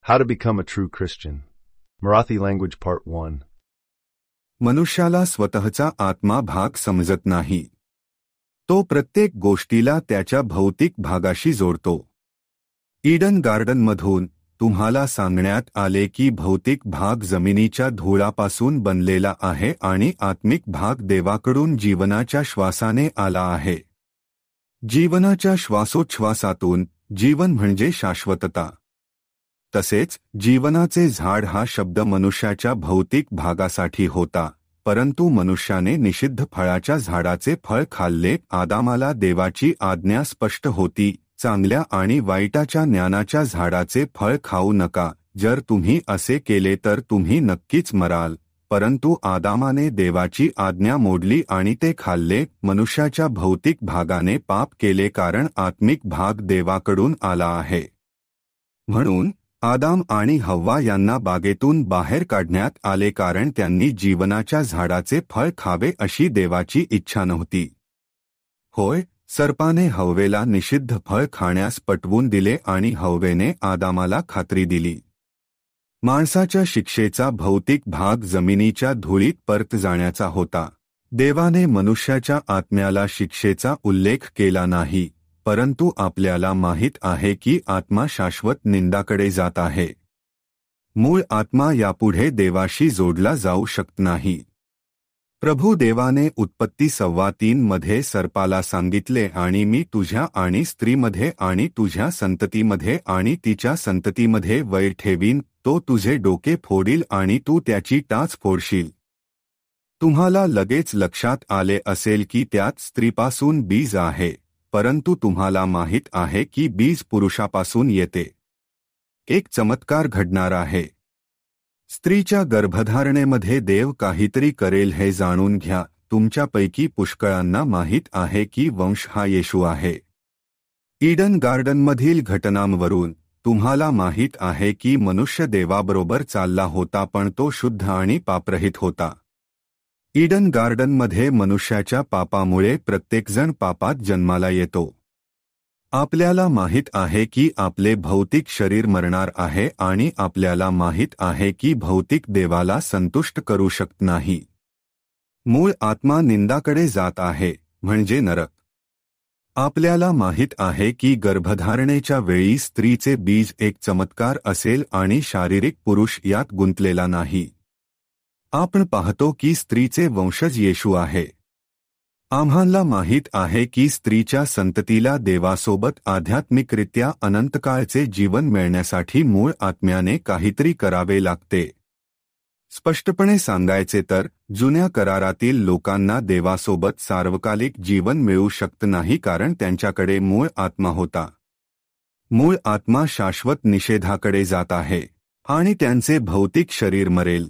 How to become a true Christian. Marathi language part 1. मनुष्याला स्वतःचा आत्मा भाग समजत नाही. तो प्रत्येक गोष्टीला त्याच्या भौतिक भागाशी जोडतो. ईडन गार्डनमधून तुम्हाला सांगण्यात आले की भौतिक भाग जमिनीच्या धुळापासून बनलेला आहे आणि आत्मिक भाग देवाकडून जीवनाच्या श्वासाने आला आहे. जीवनाच्या श्वासोच्छ्वासातून जीवन म्हणजे शाश्वतता. तसेच जीवनाचे झाड हा शब्द मनुष्याच्या भौतिक भागासाठी होता, परंतु मनुष्याने निषिद्ध फळाच्या झाडाचे फळ खाल्ले. आदामाला देवाची आज्ञा स्पष्ट होती, चांगल्या आणि वाईटाच्या ज्ञानाच्या झाडाचे फळ खाऊ नका. जर तुम्ही असे केले तर तुम्ही नक्कीच मराल. परंतु आदामाने देवाची आज्ञा मोडली आणि ते खाल्ले. मनुष्याच्या भौतिक भागाने पाप केले कारण आत्मिक भाग देवाकडून आला आहे. म्हणून आदाम आणि हव्वा यांना बागेतून बाहेर काढण्यात आले कारण त्यांनी जीवनाच्या झाडाचे फळ खावे अशी देवाची इच्छा नव्हती. होय, सर्पाने हव्वेला निषिद्ध फळ खाण्यास पटवून दिले आणि हव्वेने आदामाला खात्री दिली. माणसाच्या शिक्षेचा भौतिक भाग जमिनीच्या धुळीत परत जाण्याचा होता. देवाने मनुष्याच्या आत्म्याला शिक्षेचा उल्लेख केला नाही, परंतु आपल्याला माहीत आहे की आत्मा शाश्वत निंदाकडे जात आहे. मूळ आत्मा यापुढे देवाशी जोडला जाऊ शकत नाही. प्रभू देवाने उत्पत्ती 3:15 मध्ये सर्पाला सांगितले, आणि मी तुझ्या आणि स्त्रीमध्ये आणि तुझ्या संततीमध्ये आणि तिच्या संततीमध्ये वैर ठेवीन. तो तुझे डोके फोडील आणि तू त्याची टाच फोडशील. तुम्हाला लगेच लक्षात आले असेल की त्यात स्त्रीपासून बीज आहे, परंतु तुम्हाला माहीत आहे की बीज पुरुषापासून येते. एक चमत्कार घडणार आहे. स्त्रीच्या गर्भधारणेमध्ये देव काहीतरी करेल हे जाणून घ्या. तुमच्यापैकी पुष्कळांना माहीत आहे की वंश हा येशू आहे. ईडन गार्डनमधील घटनांवरून तुम्हाला माहीत आहे की मनुष्य देवाबरोबर चालला होता, पण तो शुद्ध आणि पापरहित होता. ईडन गार्डनमध्ये मनुष्याच्या पापामुळे प्रत्येकजण पापात जन्माला येतो. आपल्याला माहीत आहे की आपले भौतिक शरीर मरणार आहे आणि आपल्याला माहीत आहे की भौतिक देवाला संतुष्ट करू शकत नाही. मूळ आत्मा निंदाकडे जात आहे, म्हणजे नरक. आपल्याला माहीत आहे की गर्भधारणेच्या वेळी स्त्रीचे बीज एक चमत्कार असेल आणि शारीरिक पुरुष यात गुंतलेला नाही. आपण पाहतो की स्त्रीचे वंशज येशू आहे. आम्हाला माहीत आहे की स्त्रीच्या संततीला देवासोबत आध्यात्मिकरित्या अनंतकाळचे जीवन मिळण्यासाठी मूळ आत्म्याने काहीतरी करावे लागते. स्पष्टपणे सांगायचे तर जुन्या करारातील लोकांना देवासोबत सार्वकालिक जीवन मिळू शकत नाही, कारण त्यांच्याकडे मूळ आत्मा होता. मूळ आत्मा शाश्वत निषेधाकडे जात आहे आणि त्यांचे भौतिक शरीर मरेल.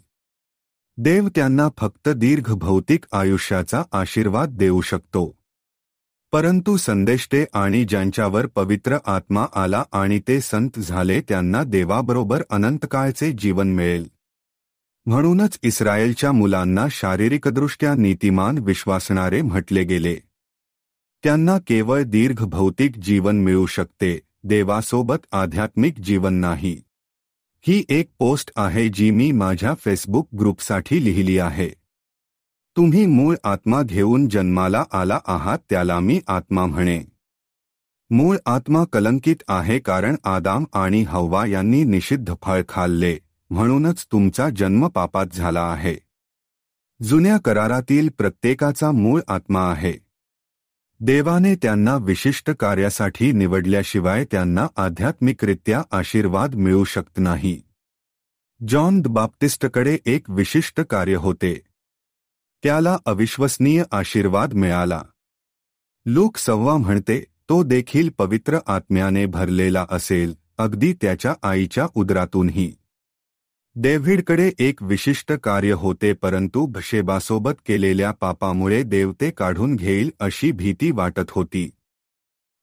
देव त्यांना फक्त दीर्घ भौतिक आयुष्याचा आशीर्वाद देऊ शकतो. परंतु संदेष्टे आणि ज्यांच्यावर पवित्र आत्मा आला आणि ते संत झाले त्यांना देवाबरोबर अनंतकाळचे जीवन मिळेल. म्हणूनच इस्रायलच्या मुलांना शारीरिकदृष्ट्या नीतिमान विश्वासणारे म्हटले गेले. त्यांना केवळ दीर्घ भौतिक जीवन मिळू शकते, देवासोबत आध्यात्मिक जीवन नाही. ही एक पोस्ट आहे जी मी माझ्या फेसबुक ग्रुपसाठी लिहिली आहे. तुम्ही मूळ आत्मा घेऊन जन्माला आला आहात, त्याला मी आत्मा म्हणे. मूळ आत्मा कलंकित आहे कारण आदाम आणि हव्वा यांनी निषिद्ध फळ खाल्ले, म्हणूनच तुमचा जन्म पापात झाला आहे. जुन्या करारातील प्रत्येकाचा मूळ आत्मा आहे. देवाने त्यांना विशिष्ट कार्यासाठी निवडल्याशिवाय त्यांना आध्यात्मिकरित्या आशीर्वाद मिळू शकत नाही. जॉन द बाप्टिस्टकडे एक विशिष्ट कार्य होते. त्याला अविश्वसनीय आशीर्वाद मिळाला. लूक 6 म्हणते, तो देखील पवित्र आत्म्याने भरलेला असेल, अगदी त्याच्या आईच्या उदरातूनही. डेव्हिडकडे एक विशिष्ट कार्य होते, परंतु बशेबासोबत केलेल्या पापामुळे देव ते काढून घेईल अशी भीती वाटत होती.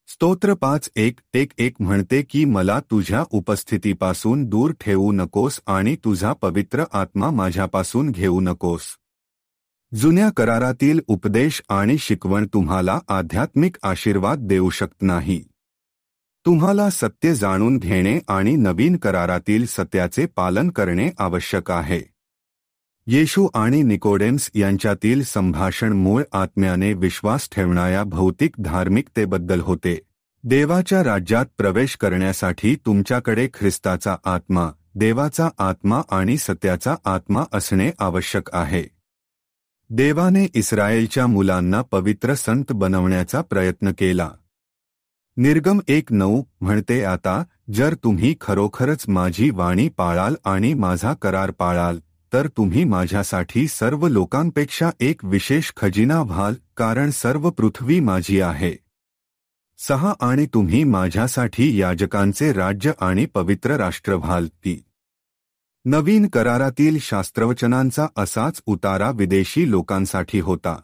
स्तोत्र 5:1-1 म्हणते की मला तुझ्या उपस्थितीपासून दूर ठेवू नकोस आणि तुझा पवित्र आत्मा माझ्यापासून घेऊ नकोस. जुन्या करारातील उपदेश आणि शिकवण तुम्हाला आध्यात्मिक आशीर्वाद देऊ शकत नाही. तुम्हाला सत्य जाणून घेणे आणि नवीन करारातील सत्याचे पालन करणे आवश्यक आहे. येशू आणि निकोडेम्स यांच्यातील संभाषण मूळ आत्म्याने विश्वास ठेवणाऱ्या भौतिक धार्मिकतेबद्दल होते. देवाच्या राज्यात प्रवेश करण्यासाठी तुमच्याकडे ख्रिस्ताचा आत्मा, देवाचा आत्मा आणि सत्याचा आत्मा असणे आवश्यक आहे. देवाने इस्रायेलच्या मुलांना पवित्र संत बनवण्याचा प्रयत्न केला. निर्गम 1:9 म्हणते, आता जर तुम्ही खरोखरच माझी वाणी पाळाल आणि माझा करार पाळाल, तर तुम्ही माझ्यासाठी सर्व लोकांपेक्षा एक विशेष खजिना व्हाल, कारण सर्व पृथ्वी माझी आहे. 6 आणि तुम्ही माझ्यासाठी याजकांचे राज्य आणि पवित्र राष्ट्र व्हाल. नवीन करारातील शास्त्रवचनांचा असाच उतारा विदेशी लोकांसाठी होता.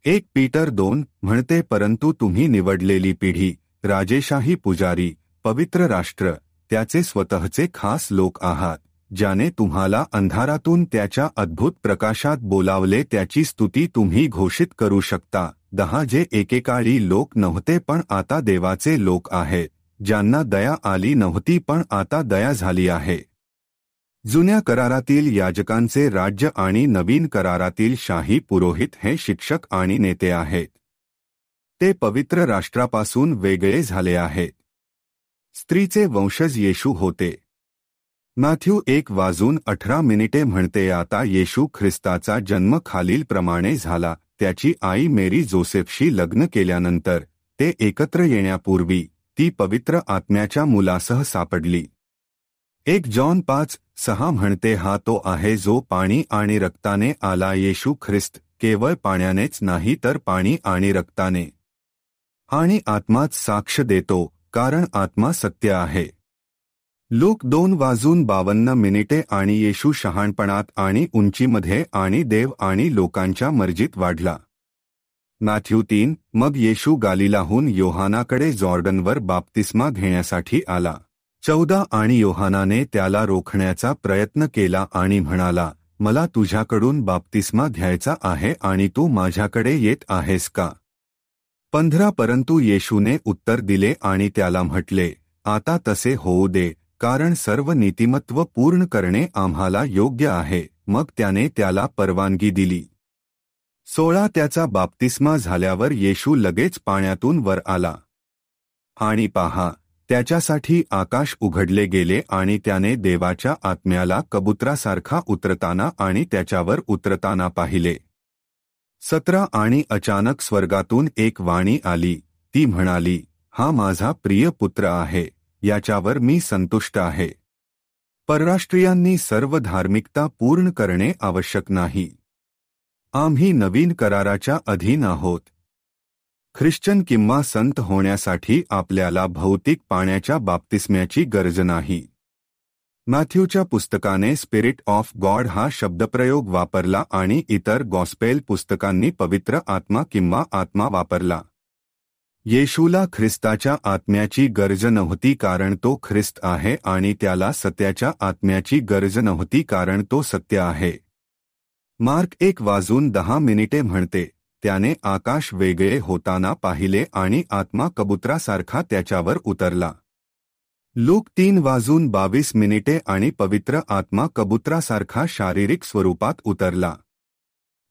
1 पीटर 2 म्हणते, परंतु तुम्ही निवडलेली पिढी, राजेशाही पुजारी, पवित्र राष्ट्र, त्याचे स्वतःचे खास लोक आहात, ज्याने तुम्हाला अंधारातून त्याच्या अद्भुत प्रकाशात बोलावले, त्याची स्तुती तुम्ही घोषित करू शकता. 10 जे एकेकाळी लोक नव्हते पण आता देवाचे लोक आहेत, ज्यांना दया आली नव्हती पण आता दया झाली आहे. जुन्या करारातील याजकांचे राज्य आणि नवीन करारातील शाही पुरोहित हे शिक्षक आणि नेते आहेत. ते पवित्र राष्ट्रापासून वेगळे झाले आहेत. स्त्रीचे वंशज येशू होते. मॅथ्यू 1:18 म्हणते, आता येशू ख्रिस्ताचा जन्म खालीलप्रमाणे झाला. त्याची आई मेरी जोसेफशी लग्न केल्यानंतर ते एकत्र येण्यापूर्वी ती पवित्र आत्म्याच्या मुलासह सापडली. 1 जॉन 5:6 म्हणते, हा तो आहे जो पाणी आणि रक्ताने आला. येशू ख्रिस्त केवळ पाण्यानेच नाही तर पाणी आणि रक्ताने आणि आत्माच साक्ष देतो, कारण आत्मा सत्य आहे. लूक 2:52 आणि येशू शहाणपणात आणि उंचीमध्ये आणि देव आणि लोकांच्या मर्जीत वाढला. मॅथ्यू 3 मग येशू गालिलाहून योहानाकडे जॉर्डनवर बाप्तिस्मा घेण्यासाठी आला. 14 आणि योहानाने त्याला रोखण्याचा प्रयत्न केला आणि म्हणाला, मला तुझ्याकडून बाप्तिस्मा घ्यायचा आहे आणि तू माझ्याकडे येत आहेस का? 15 परंतु येशूने उत्तर दिले आणि त्याला म्हटले, आता तसे होऊ दे, कारण सर्व नीतिमत्व पूर्ण करणे आम्हाला योग्य आहे. मग त्याने त्याला परवानगी दिली. 16 त्याचा बाप्तिस्मा झाल्यावर येशू लगेच पाण्यातून वर आला. आणि पहा, त्याच्यासाठी आकाश उघडले गेले आणि त्याने देवाच्या आत्म्याला कबुतरासारखा उतरताना आणि त्याच्यावर उतरताना पाहिले. 17 आणि अचानक स्वर्गातून एक वाणी आली, ती म्हणाली, हा माझा प्रिय पुत्र आहे, याच्यावर मी संतुष्ट आहे. परराष्ट्रीयांनी सर्व धार्मिकता पूर्ण करणे आवश्यक नाही. आम्ही नवीन कराराच्या अधीन आहोत. ख्रिश्चन किंवा संत होण्यासाठी आपल्याला भौतिक पाण्याच्या बाप्तिस्म्याची गरज नाही. मॅथ्यूच्या पुस्तकाने स्पिरिट ऑफ गॉड हा शब्दप्रयोग वापरला आणि इतर गॉस्पेल पुस्तकांनी पवित्र आत्मा किंवा आत्मा वापरला. येशूला ख्रिस्ताच्या आत्म्याची गरज नव्हती कारण तो ख्रिस्त आहे आणि त्याला सत्याच्या आत्म्याची गरज नव्हती कारण तो सत्य आहे. मार्क 1:10 म्हणते, त्याने आकाश वेगळे होताना पाहिले आणि आत्मा कबुतरासारखा त्याच्यावर उतरला. लूक 3:22 आणि पवित्र आत्मा कबुतरासारखा शारीरिक स्वरूपात उतरला.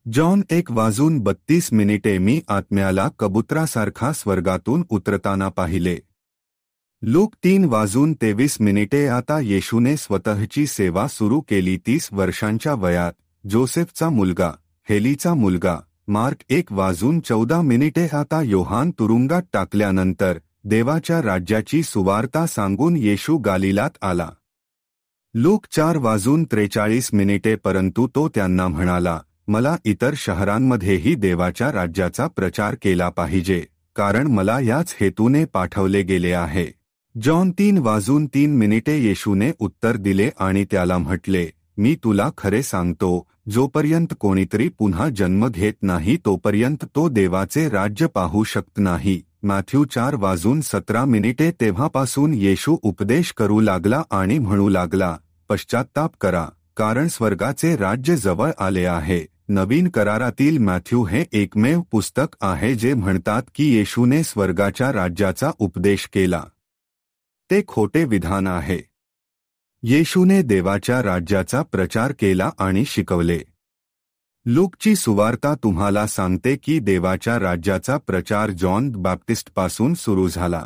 जॉन 1:32 मी आत्म्याला कबुतरासारखा स्वर्गातून उतरताना पाहिले. लूक 3:23 आता येशूने स्वतःची सेवा सुरू केली 30 वर्षांच्या वयात. जोसेफचा मुलगा, हेलीचा मुलगा. मार्क 1:14 आता योहान तुरुंगात टाकल्यानंतर देवाच्या राज्याची सुवार्ता सांगून येशू गालिलात आला. लूक 4:43 परंतु तो त्यांना म्हणाला, मला इतर शहरांमध्येही देवाच्या राज्याचा प्रचार केला पाहिजे, कारण मला याच हेतूने पाठवले गेले आहे. जॉन 3:3 येशूने उत्तर दिले आणि त्याला म्हटले, मी तुला खरे सांगतो, जोपर्यंत कोणीतरी पुन्हा जन्म घेत नाही तोपर्यंत तो देवाचे राज्य पाहू शकत नाही. मॅथ्यू 4:17 तेव्हापासून येशू उपदेश करू लागला आणि म्हणू लागला, पश्चात्ताप करा, कारण स्वर्गाचे राज्य जवळ आले आहे. नवीन करारातील मॅथ्यू हे एकमेव पुस्तक आहे जे म्हणतात की येशूने स्वर्गाच्या राज्याचा उपदेश केला. ते खोटे विधान आहे. येशूने देवाच्या राज्याचा प्रचार केला आणि शिकवले. लूकची सुवार्ता तुम्हाला सांगते की देवाच्या राज्याचा प्रचार जॉन बॅप्टिस्टपासून सुरू झाला.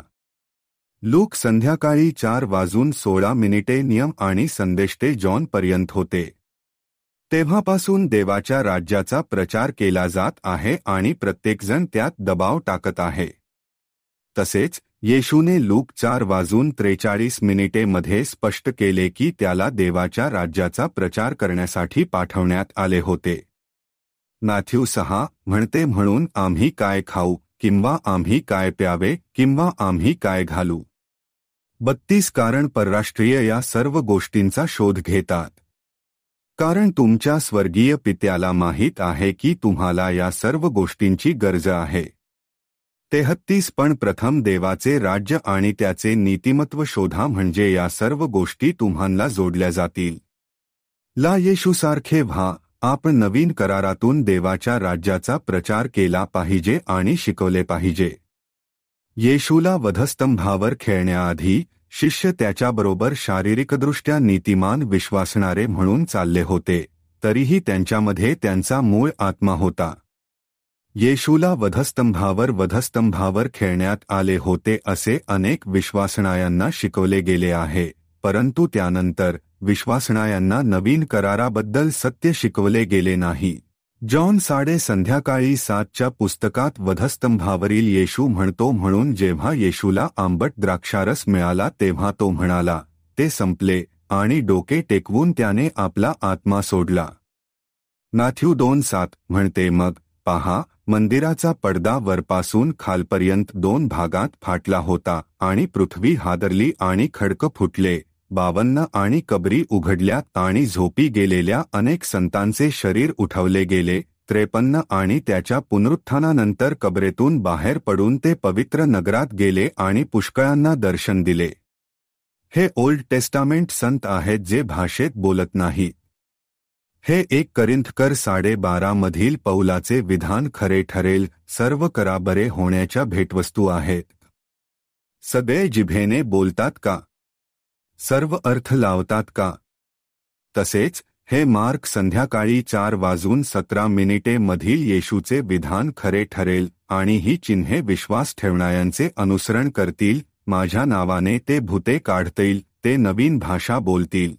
लूक संध्याकाळी 4:16 नियम आणि संदेष्टे जॉनपर्यंत होते. तेव्हापासून देवाच्या राज्याचा प्रचार केला जात आहे आणि प्रत्येकजण त्यात दबाव टाकत आहे. तसेच येशूने लूक 4:43 मध्ये स्पष्ट केले की त्याला देवाच्या राज्याचा प्रचार करण्यासाठी पाठवण्यात आले होते. मॅथ्यू 6 म्हणते, म्हणून आम्ही काय खाऊ किंवा आम्ही काय प्यावे किंवा आम्ही काय घालू. 32 कारण परराष्ट्रीय या सर्व गोष्टींचा शोध घेतात. कारण तुमच्या स्वर्गीय पित्याला माहीत आहे की तुम्हाला या सर्व गोष्टींची गरज आहे. 33 पण प्रथम देवाचे राज्य आणि त्याचे नीतिमत्व शोधा, म्हणजे या सर्व गोष्टी तुम्हाला जोडल्या जातील. येशूसारखे व्हा. आपण नवीन करारातून देवाच्या राज्याचा प्रचार केला पाहिजे आणि शिकवले पाहिजे. येशूला वधस्तंभावर खेळण्याआधी शिष्य त्याच्याबरोबर शारीरिकदृष्ट्या नीतिमान विश्वासणारे म्हणून चालले होते, तरीही त्यांच्यामध्ये त्यांचा मूळ आत्मा होता. येशूला वधस्तंभावर खेळण्यात आले होते असे अनेक विश्वासणाऱ्यांना शिकवले गेले आहे, परंतु त्यानंतर विश्वासणाऱ्यांना नवीन कराराबद्दल सत्य शिकवले गेले नाही. जॉन संध्याकाळी 7च्या पुस्तकात वधस्तंभावरील येशू म्हणतो, म्हणून जेव्हा येशूला आंबट द्राक्षारस मिळाला तेव्हा तो म्हणाला, ते संपले, आणि डोके टेकवून त्याने आपला आत्मा सोडला. मॅथ्यू 2:7 म्हणते, मग पहा, मंदिराचा पडदा वरपासून खालपर्यंत 2 भागात फाटला होता आणि पृथ्वी हादरली आणि खडकं फुटले. 52 आणि कबरी उघडल्या आणि झोपी गेलेल्या अनेक संतांचे शरीर उठवले गेले. 53 आणि त्याच्या पुनरुत्थानानंतर कबरेतून बाहेर पडून ते पवित्र नगरात गेले आणि पुष्कळांना दर्शन दिले. हे ओल्ड टेस्टामेंट संत आहेत जे भाषेत बोलत नाहीत. हे 1 करिंथकर 12:30 मधील पौलाचे विधान खरे ठरेल, सर्व करा बरे होण्याच्या भेटवस्तू आहेत. सगळे जिभेने बोलतात का? सर्व अर्थ लावतात का? तसेच हे मार्क संध्याकाळी 4:17 मधील येशूचे विधान खरे ठरेल, आणि ही चिन्हे विश्वास ठेवणाऱ्यांचे अनुसरण करतील. माझ्या नावाने ते भूते काढतील, ते नवीन भाषा बोलतील.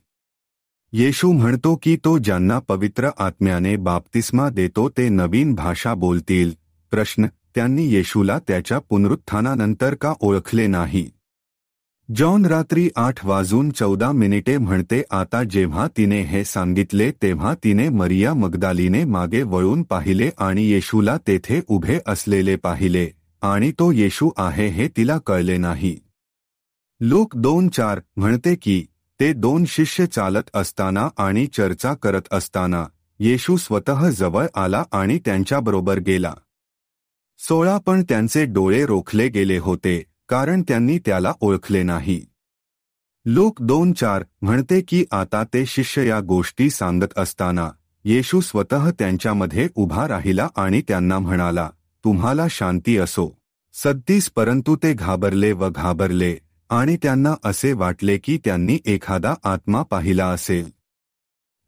येशू म्हणतो की तो ज्यांना पवित्र आत्म्याने बाप्तिस्मा देतो ते नवीन भाषा बोलतील. प्रश्न, त्यांनी येशूला त्याच्या पुनरुत्थानानंतर का ओळखले नाही? जॉन रात्री 8:14 म्हणते, आता जेव्हा तिने हे सांगितले तेव्हा तिने मरिया मगदालीने मागे वळून पाहिले आणि येशूला तेथे उभे असलेले पाहिले, आणि तो येशू आहे हे तिला कळले नाही. लूक 2:4 म्हणते की ते 2 शिष्य चालत असताना आणि चर्चा करत असताना येशू स्वतः जवळ आला आणि त्यांच्याबरोबर गेला. 16 पण त्यांचे डोळे रोखले गेले होते, कारण त्यांनी त्याला ओळखले नाही. लूक 2:4 म्हणते की आता ते शिष्य या गोष्टी सांगत असताना येशू स्वतः त्यांच्यामध्ये उभा राहिला आणि त्यांना म्हणाला, तुम्हाला शांती असो. 37 परंतु ते घाबरले आणि त्यांना असे वाटले की त्यांनी एखादा आत्मा पाहिला असेल.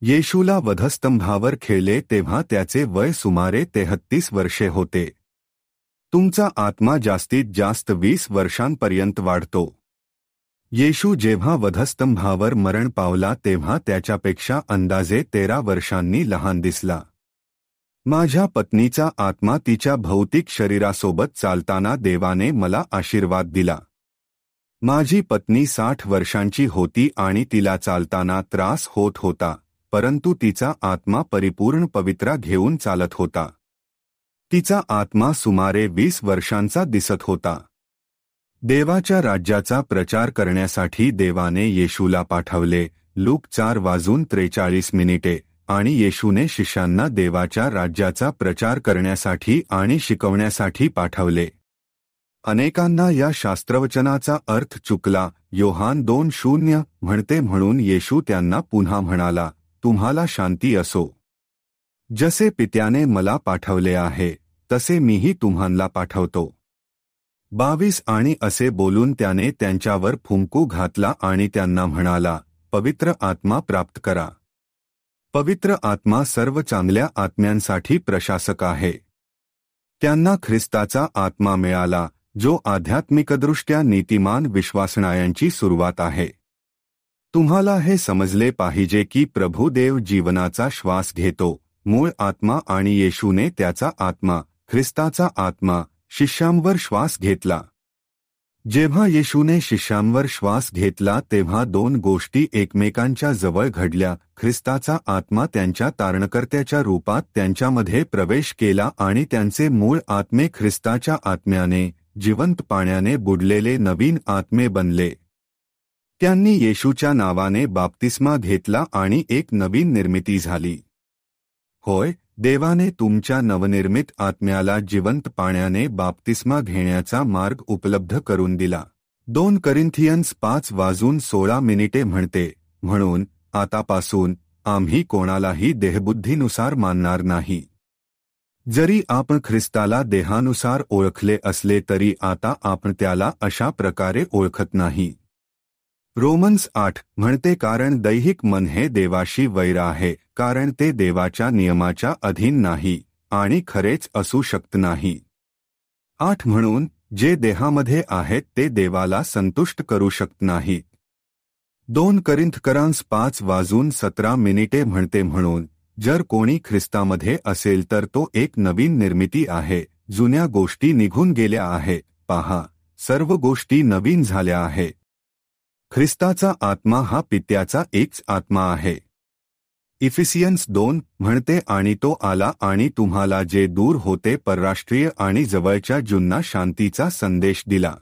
येशूला वधस्तंभावर खेळले तेव्हा त्याचे वय सुमारे 33 वर्षे होते. तुमचा आत्मा जास्तीत जास्त 20 वर्षांपर्यंत वाढतो. येशू जेव्हा वधस्तंभावर मरण पावला तेव्हा त्याच्यापेक्षा अंदाजे 13 वर्षांनी लहान दिसला. माझ्या पत्नीचा आत्मा तिच्या भौतिक शरीरासोबत चालताना देवाने मला आशीर्वाद दिला. माझी पत्नी 60 वर्षांची होती आणि तिला चालताना त्रास होत होता, परंतु तिचा आत्मा परिपूर्ण पवित्रा घेऊन चालत होता. तिचा आत्मा सुमारे 20 वर्षांचा दिसत होता. देवाच्या राज्याचा प्रचार करण्यासाठी देवाने येशूला पाठवले. लूक 4:43 आणि येशूने शिष्यांना देवाच्या राज्याचा प्रचार करण्यासाठी आणि शिकवण्यासाठी पाठवले. अनेकांना या शास्त्रवचनाचा अर्थ चुकला. योहान 2:0 म्हणते, म्हणून येशू त्यांना पुन्हा म्हणाला, तुम्हाला शांती असो. जसे पित्याने मला पाठवले आहे तसे मीही तुम्हाला पाठवतो. 22 आणि असे बोलून त्याने त्यांच्यावर फुंकू घातला आणि त्यांना म्हणाला, पवित्र आत्मा प्राप्त करा. पवित्र आत्मा सर्व चांगल्या आत्म्यांसाठी प्रशासक आहे. त्यांना ख्रिस्ताचा आत्मा मिळाला, जो आध्यात्मिकदृष्ट्या नीतिमान विश्वासणाऱ्यांची सुरुवात आहे. तुम्हाला हे समजले पाहिजे की प्रभू देव जीवनाचा श्वास घेतो, मूळ आत्मा, आणि येशूने त्याचा आत्मा, ख्रिस्ताचा आत्मा, शिष्यांवर श्वास घेतला. जेव्हा येशूने शिष्यांवर श्वास घेतला तेव्हा दोन गोष्टी एकमेकांच्या जवळ घडल्या. ख्रिस्ताचा आत्मा त्यांच्या तारणकर्त्याच्या रूपात त्यांच्यामध्ये प्रवेश केला आणि त्यांचे मूळ आत्मे ख्रिस्ताच्या आत्म्याने, जिवंत पाण्याने बुडलेले नवीन आत्मे बनले. त्यांनी येशूच्या नावाने बाप्तिस्मा घेतला आणि एक नवीन निर्मिती झाली. होय, देवाने तुमच्या नवनिर्मित आत्म्याला जिवंत पाण्याने बाप्तिस्मा घेण्याचा मार्ग उपलब्ध करून दिला. 2 करिंथियन्स 5:16 म्हणते, म्हणून आतापासून आम्ही कोणालाही देहबुद्धीनुसार मानणार नाही. जरी आपण ख्रिस्ताला देहानुसार ओळखले असले तरी आता आपण त्याला अशा प्रकारे ओळखत नाही. रोमन्स 8 म्हणते, कारण दैहिक मन हे देवाशी वैर आहे, कारण ते देवाच्या नियमाच्या अधीन नाही आणि खरेच असू शकत नाही. 8 म्हणून जे देहामध्ये आहेत ते देवाला संतुष्ट करू शकत नाहीत. 2 करिंथकरांस 5:17 म्हणते, म्हणून जर कोणी ख्रिस्तामध्ये असेल तर तो एक नवीन निर्मिती आहे, जुन्या गोष्टी निघून गेल्या आहेत, पहा, सर्व गोष्टी नवीन झाल्या आहेत. ख्रिस्ताचा आत्मा हा पित्याचा एकच आत्मा आहे. इफिसियन्स 2 म्हणते, आणि तो आला आणि तुम्हाला जे दूर होते परराष्ट्रीय आणि जवळच्या ज्यांना शांतीचा संदेश दिला.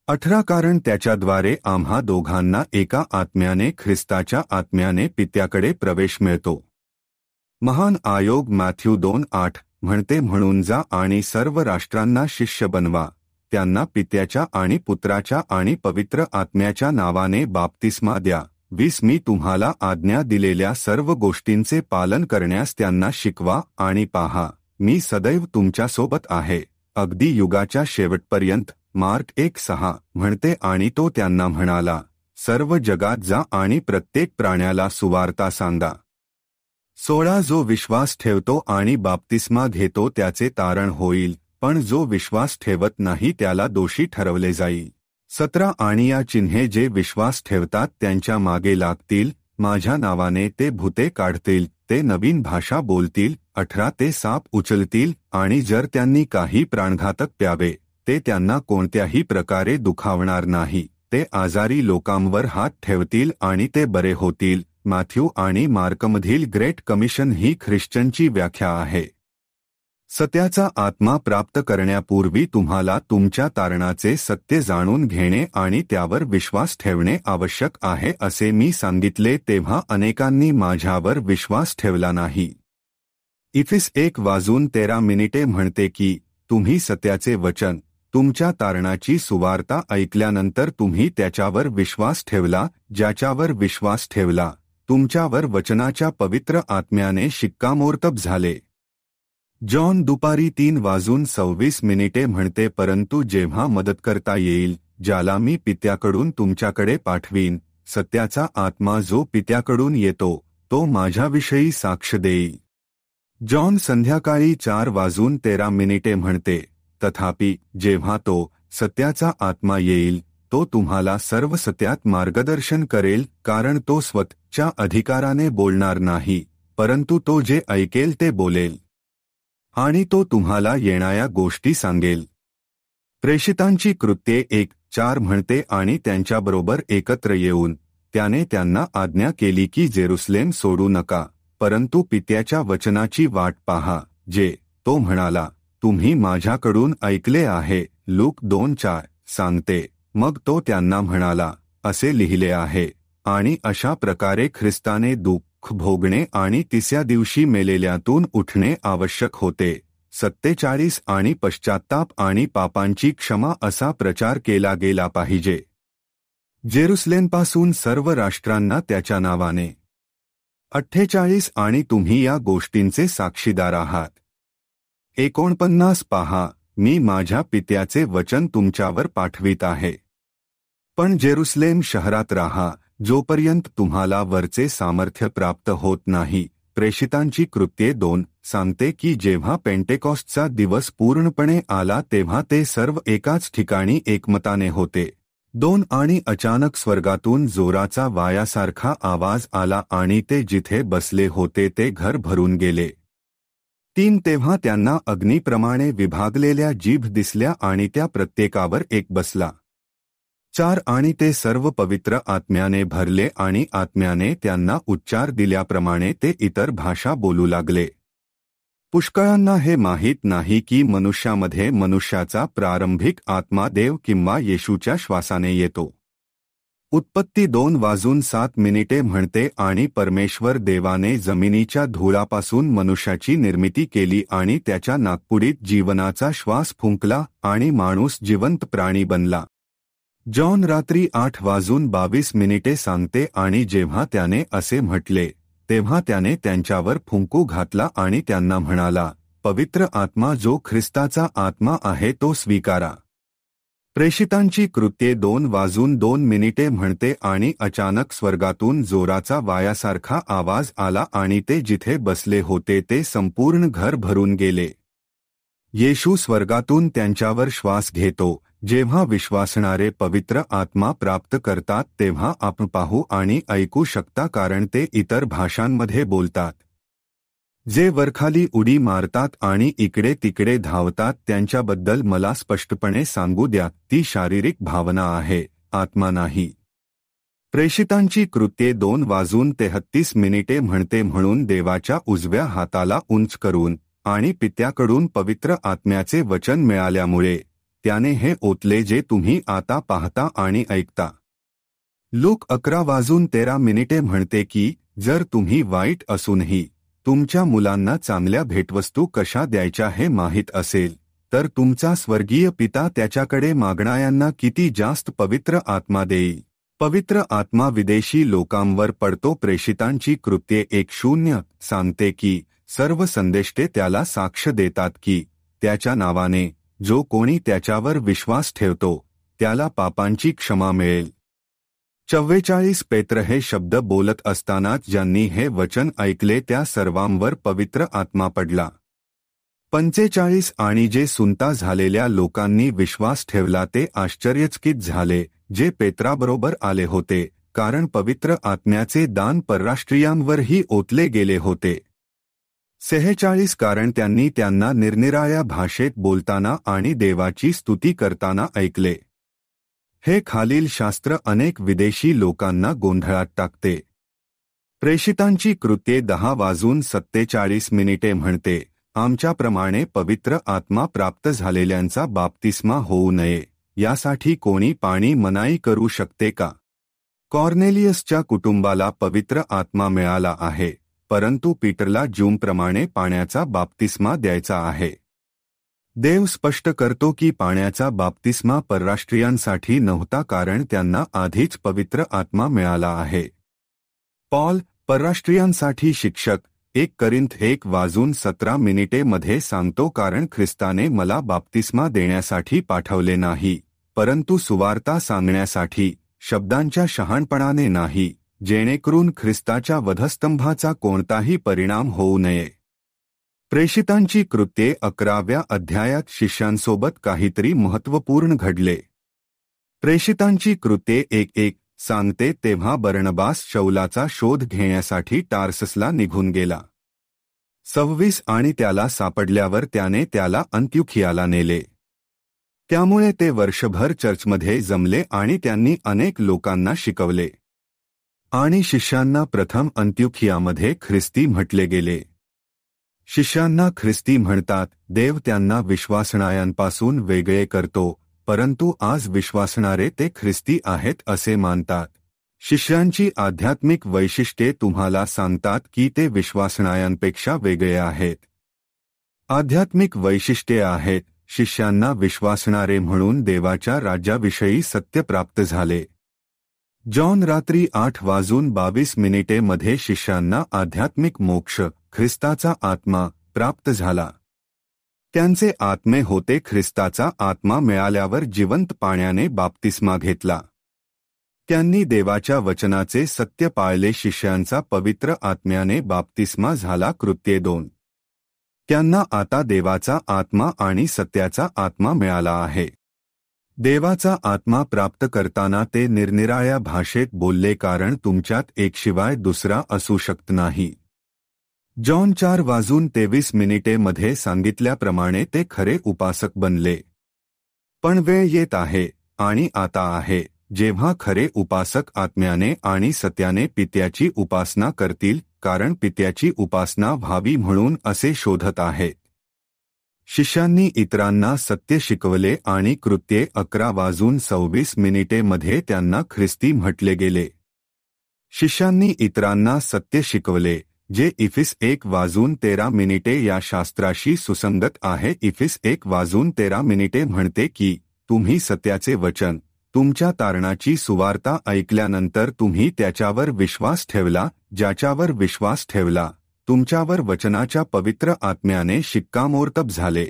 18 कारण त्याच्याद्वारे आम्हा दोघांना एका आत्म्याने, ख्रिस्ताच्या आत्म्याने पित्याकडे प्रवेश मिळतो. महान आयोग मॅथ्यू 2:8 म्हणते, म्हणून जा आणि सर्व राष्ट्रांना शिष्य बनवा, त्यांना पित्याच्या आणि पुत्राच्या आणि पवित्र आत्म्याच्या नावाने बाप्तिस्मा द्या. 20 मी तुम्हाला आज्ञा दिलेल्या सर्व गोष्टींचे पालन करण्यास त्यांना शिकवा, आणि पहा, मी सदैव तुमच्यासोबत आहे, अगदी युगाच्या शेवटपर्यंत. मार्क 1:6 म्हणते, आणि तो त्यांना म्हणाला, सर्व जगात जा आणि प्रत्येक प्राण्याला सुवार्ता सांगा. 16 जो विश्वास ठेवतो आणि बाप्तिस्मा घेतो त्याचे तारण होईल, पण जो विश्वास ठेवत नाही त्याला दोषी ठरवले जाईल. 17 आणि या चिन्हे जे विश्वास ठेवतात त्यांच्या मागे लागतील, माझ्या नावाने ते भूते काढतील, ते नवीन भाषा बोलतील, 18 ते साप उचलतील, आणि जर त्यांनी काही प्राणघातक प्यावे ते त्यांना कोणत्याही प्रकारे दुखावणार नाही, ते आजारी लोकांवर हात ठेवतील आणि ते बरे होतील. मॅथ्यू आणि मार्कमधील ग्रेट कमिशन ही ख्रिश्चनची व्याख्या आहे. सत्याचा आत्मा प्राप्त करण्यापूर्वी तुम्हाला तुमच्या तारणाचे सत्य जाणून घेणे आणि त्यावर विश्वास ठेवणे आवश्यक आहे. असे मी सांगितले तेव्हा अनेकांनी माझ्यावर विश्वास ठेवला नाही. इफिस 1:13 म्हणते की तुम्ही सत्याचे वचन, तुमच्या तारणाची सुवार्ता ऐकल्यानंतर तुम्ही त्याच्यावर विश्वास ठेवला, ज्याच्यावर विश्वास ठेवला तुमच्यावर वचनाच्या पवित्र आत्म्याने शिक्कामोर्तब झाले. जॉन दुपारी 3:26 म्हणते, परंतु जेव्हा मदतकर्ता येईल, ज्याला मी पित्याकडून तुमच्याकडे पाठवीन, सत्याचा आत्मा जो पित्याकडून येतो, तो माझ्याविषयी साक्ष देईल. जॉन संध्याकाळी 4:13 म्हणते, तथापि जेव्हा तो सत्याचा आत्मा येईल, तो तुम्हाला सर्व सत्यात मार्गदर्शन करेल, कारण तो स्वतःच्या अधिकाराने बोलणार नाही, परंतु तो जे ऐकेल ते बोलेल, आणि तो तुम्हाला येणाऱ्या गोष्टी सांगेल. प्रेषितांची कृत्ये 1:4 म्हणते, आणि त्यांच्याबरोबर एकत्र येऊन त्याने त्यांना आज्ञा केली की जेरुसलेम सोडू नका, परंतु पित्याच्या वचनाची वाट पहा, जे तो म्हणाला, तुम्ही माझ्याकडून ऐकले आहे. लूक 2:4 सांगते. मग तो त्यांना म्हणाला, असे लिहिले आहे, आणि अशा प्रकारे ख्रिस्ताने दुःख भोगणे आणि 3ऱ्या दिवशी मेलेल्यातून उठणे आवश्यक होते. 47 आणि पश्चात्ताप आणि पापांची क्षमा असा प्रचार केला गेला पाहिजे. जेरुसलेमपासून सर्व राष्ट्रांना त्याच्या नावाने. 48 आणि तुम्ही या गोष्टींचे साक्षीदार आहात. 49 पहा, मी माझ्या पित्याचे वचन तुमच्यावर पाठवित आहे. पण जेरुसलेम शहरात राहा जोपर्यंत तुम्हाला वरचे सामर्थ्य प्राप्त होत नाही. प्रेषितांची कृत्ये 2 सांगते की जेव्हा पेंटेकॉस्टचा दिवस पूर्णपणे आला तेव्हा ते सर्व एकाच ठिकाणी एकमताने होते. 2 आणि अचानक स्वर्गातून जोराचा वायासारखा आवाज आला आणि ते जिथे बसले होते ते घर भरून गेले. 3 तेव्हा त्यांना अग्नीप्रमाणे विभागलेल्या जीभ दिसल्या आणि त्या प्रत्येकावर एक बसला. 4 आणि ते सर्व पवित्र आत्म्याने भरले आणि आत्म्याने त्यांना उच्चार दिल्याप्रमाणे ते इतर भाषा बोलू लागले. पुष्कळांना हे माहीत नाही की मनुष्यामध्ये मनुष्याचा प्रारंभिक आत्मा देव किंवा येशूच्या श्वासाने येतो. उत्पत्ती 2:7 म्हणते आणि परमेश्वर देवाने जमिनीच्या धुळापासून मनुष्याची निर्मिती केली आणि त्याच्या नाकपुडीत जीवनाचा श्वास फुंकला आणि माणूस जिवंत प्राणी बनला. जॉन रात्री 8:22 सांगते आणि जेव्हा त्याने असे म्हटले तेव्हा त्याने त्यांच्यावर फुंकू घातला आणि त्यांना म्हणाला, पवित्र आत्मा जो ख्रिस्ताचा आत्मा आहे तो स्वीकारा. प्रेषितांची कृत्ये 2:02 म्हणते आणि अचानक स्वर्गातून जोराचा वायासारखा आवाज आला आणि ते जिथे बसले होते ते संपूर्ण घर भरून गेले. येशू स्वर्गातून त्यांच्यावर श्वास घेतो. जेव्हा विश्वासणारे पवित्र आत्मा प्राप्त करतात तेव्हा आपण पाहू आणि ऐकू शकता कारण ते इतर भाषांमध्ये बोलतात. जे वरखाली उडी मारतात आणि इकडे तिकडे धावतात त्यांच्याबद्दल मला स्पष्टपणे सांगू द्या, ती शारीरिक भावना आहे, आत्मा नाही. प्रेषितांची कृत्ये 2:33 म्हणते म्हणून देवाच्या उजव्या हाताला उंच करून आणि पित्याकडून पवित्र आत्म्याचे वचन मिळाल्यामुळे त्याने हे ओतले जे तुम्ही आता पाहता आणि ऐकता. लूक 11:13 म्हणते की जर तुम्ही वाईट असूनही तुमच्या मुलांना चांगल्या भेटवस्तू कशा द्यायच्या हे माहीत असेल तर तुमचा स्वर्गीय पिता त्याच्याकडे मागणाऱ्यांना किती जास्त पवित्र आत्मा देईल. पवित्र आत्मा विदेशी लोकांवर पडतो. प्रेषितांची कृत्ये 1:0 सांगते की सर्व संदेष्टे त्याला साक्ष देतात की त्याच्या नावाने जो कोणी त्याच्यावर विश्वास ठेवतो त्याला पापांची क्षमा मिळेल. 44 पेत्र हे शब्द बोलत असतानाच ज्यांनी हे वचन ऐकले त्या सर्वांवर पवित्र आत्मा पडला. 45 आणि जे सुनता झालेल्या लोकांनी विश्वास ठेवला ते आश्चर्यचकित झाले जे पेत्राबरोबर आले होते, कारण पवित्र आत्म्याचे दान परराष्ट्रीयांवरही ओतले गेले होते. 46 कारण त्यांनी त्यांना निरनिराळ्या भाषेत बोलताना आणि देवाची स्तुती करताना ऐकले. हे खालील शास्त्र अनेक विदेशी लोकांना गोंधळात टाकते. प्रेषितांची कृत्ये 10:47 म्हणते, आमच्याप्रमाणे पवित्र आत्मा प्राप्त झालेल्यांचा बाप्तिस्मा होऊ नये यासाठी कोणी पाणी मनाई करू शकते का? कॉर्नेलियसच्या कुटुंबाला पवित्र आत्मा मिळाला आहे, परंतु पीटरला जूमप्रमाणे पाण्याचा बाप्तिस्मा द्यायचा आहे. देव स्पष्ट करतो की पाण्याचा बाप्तिस्मा परराष्ट्रीयांसाठी नव्हता कारण त्यांना आधीच पवित्र आत्मा मिळाला आहे. पॉल परराष्ट्रीयांसाठी शिक्षक 1 करिंथ 1:17 मध्ये सांगतो, कारण ख्रिस्ताने मला बाप्तिस्मा देण्यासाठी पाठवले नाही, परंतु सुवार्ता सांगण्यासाठी, शब्दांच्या शहाणपणाने नाही, जेणेकरून ख्रिस्ताच्या वधस्तंभाचा कोणताही परिणाम होऊ नये. प्रेषितांची कृत्ये 11व्या अध्यायात शिष्यांसोबत काहीतरी महत्त्वपूर्ण घडले. प्रेषितांची कृत्ये 1:1 सांगते, तेव्हा बर्नबास शौलाचा शोध घेण्यासाठी टार्ससला निघून गेला. 26 आणि त्याला सापडल्यावर त्याने त्याला अंत्योखियाला नेले. त्यामुळे ते वर्षभर चर्चमध्ये जमले आणि त्यांनी अनेक लोकांना शिकवले. आणि शिष्यांना प्रथम अंत्योखियामध्ये ख्रिस्ती म्हटले गेले. शिष्यांना ख्रिस्ती म्हणतात. देव त्यांना विश्वासणाऱ्यांपासून वेगळे करतो, परंतु आज विश्वासणारे ते ख्रिस्ती आहेत असे मानतात. शिष्यांची आध्यात्मिक वैशिष्ट्ये तुम्हाला सांगतात की ते विश्वासणाऱ्यांपेक्षा वेगळे आहेत. आध्यात्मिक वैशिष्ट्ये आहेत, शिष्यांना विश्वासणारे म्हणून देवाच्या राज्याविषयी सत्य प्राप्त झाले. जॉन रात्री 8:22 मध्ये शिष्यांना आध्यात्मिक मोक्ष, ख्रिस्ताचा आत्मा प्राप्त झाला. त्यांचे आत्मे होते. ख्रिस्ताचा आत्मा मिळाल्यावर जिवंत पाण्याने बाप्तिस्मा घेतला. त्यांनी देवाच्या वचनाचे सत्य पाळले. शिष्यांचा पवित्र आत्म्याने बाप्तिस्मा झाला. कृत्ये 2. त्यांना आता देवाचा आत्मा आणि सत्याचा आत्मा मिळाला आहे. देवाचा आत्मा प्राप्त करताना ते निरनिराळ्या भाषेत बोलले, कारण तुमच्यात एकशिवाय दुसरा असू शकत नाही. जॉन 4:23 मध्ये सांगितल्याप्रमाणे ते खरे उपासक बनले. पण वेळ येत आहे आणि आता आहे जेव्हा खरे उपासक आत्म्याने आणि सत्याने पित्याची उपासना करतील, कारण पित्याची उपासना व्हावी म्हणून असे शोधत आहेत. शिष्यांनी इतरांना सत्य शिकवले आणि कृत्ये 11:26 मध्ये त्यांना ख्रिस्ती म्हटले गेले. शिष्यांनी इतरांना सत्य शिकवले, जे इफिस 1:13 या शास्त्राशी सुसंगत आहे. इफिस 1:13 म्हणते की तुम्ही सत्याचे वचन, तुमच्या तारणाची सुवार्ता ऐकल्यानंतर तुम्ही त्याच्यावर विश्वास ठेवला. ज्याच्यावर विश्वास ठेवला, तुमच्यावर वचनाच्या पवित्र आत्म्याने शिक्कामोर्तब झाले.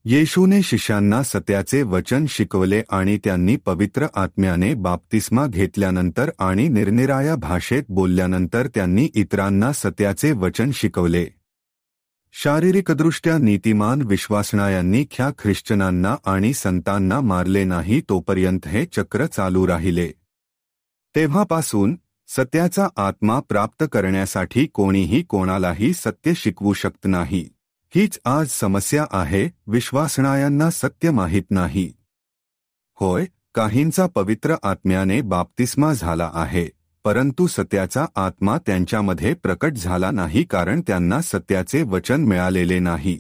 येशूने शिष्यांना सत्याचे वचन शिकवले आणि त्यांनी पवित्र आत्म्याने बाप्तिस्मा घेतल्यानंतर आणि निरनिराळ्या भाषेत बोलल्यानंतर त्यांनी इतरांना सत्याचे वचन शिकवले. शारीरिकदृष्ट्या नीतिमान विश्वासणाऱ्यांनी ख्या ख्रिश्चनांना आणि संतांना मारले नाही तोपर्यंत हे चक्र चालू राहिले. तेव्हापासून सत्याचा आत्मा प्राप्त करण्यासाठी कोणीही कोणालाही सत्य शिकवू शकत नाही. हीच आज समस्या आहे. विश्वासणाऱ्यांना सत्य माहीत नाही. होय, काहींचा पवित्र आत्म्याने बाप्तिस्मा झाला आहे, परंतु सत्याचा आत्मा त्यांच्यामध्ये प्रकट झाला नाही, कारण त्यांना सत्याचे वचन मिळालेले नाही.